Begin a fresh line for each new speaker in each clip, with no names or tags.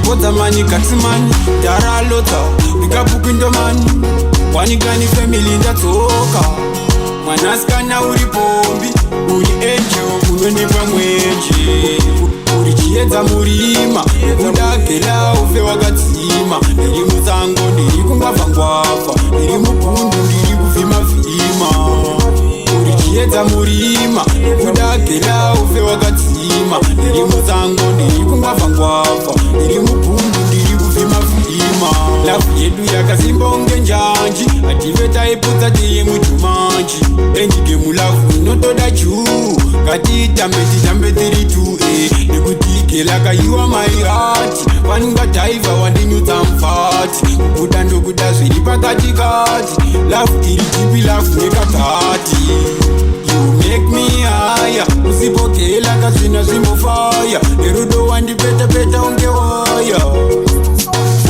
bother money katsimani daralota ndikapupindomani wanikani family ndatsoka mwanasikana uri pombi uri enjo unonipa mwenje uri chiedza murima kudagela ufe wakadzima ndiri musango ndiri kungwavhangwavha ndiri mubhundu ndiri kuvhimavhima uri chiedza murima kudagela ufe wakadzima ndiri musango ndiri kungwavhangwavha ndiri mubhundu ndiri kuvhimavhima lavu yedu yakasimba unge njanji ative taiputsa tiye mujumanji enjige mulavu inotoda juu ngatitambe titambe tiri tu nekudikela kayiwa mairati vanungataiva wandinyutsa mfati kukuda ndokuda zviri pakatikati lavu iri tipi lavu nekakati You make me higher usipokela kazvina zvimbofaya nerudo wandipetepeta unge waya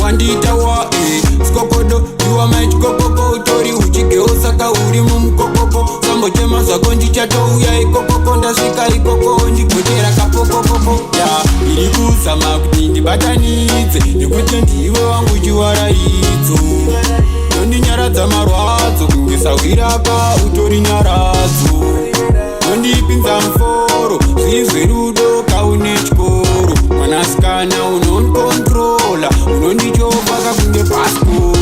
wandita wa skokodo iwa maichikokoko utori uchigeosaka uri mumukokoko sambochema zvako ndichatouya ikokoko ndasvika ikoko ndigotera kapokopopo iri kuzama kuti ndibatanidze nekuti ndiwe wangu chiwaraidzo nondinyaradza marwadzo kungesawirapa utori nyaradzo nondipinza muforo zvizverudo kaune chikoro mwanasikana unondikontrola unondichovaka kunge paskoro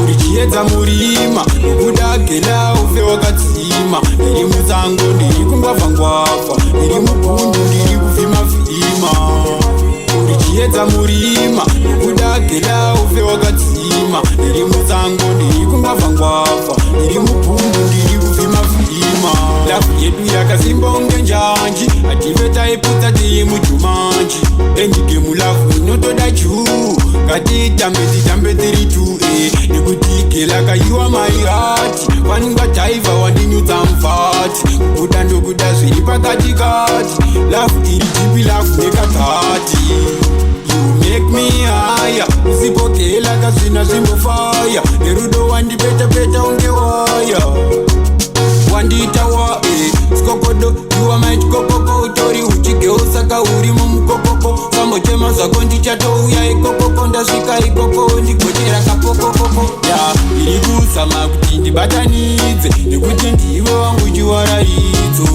uri chiedza murima nokudagela ufe wakadzima ndiri musango ndiri kungwavhangwavha ndiri mubhundu ndiri kuvhimavhima uri chiedza murima nokudagela ufe wakadzima ndiri musango ndiri kungwavhangwavha ndiri mubhundu ndiri kuvhimavhima lavu yedu yakasimba unge njanji ative taiputsa tiye mujumanji enjige mulavu inotoda juu ngatitambe titambe tiri tu nekudikela kayiwa mairati vanungataiva wandinyutsa mfati kukuda ndokuda zviri pakatikati lavu iri tipi lavu nekakati You make me higher usipokela kazvina zvimbofaya nerudo wandipetepeta unge waya wandita wa skokodo iwa maichikokoko utori uchigeosaka uri mumukokoko sambochema zvako ndichatouya ikokoko ndasvika ikoko ndigotera kapokopopo iri kuzama kuti ndibatanidze nekuti ndiwe wangu chiwaraidzo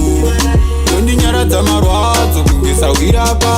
nondinyaradza marwadzo kungesawirapa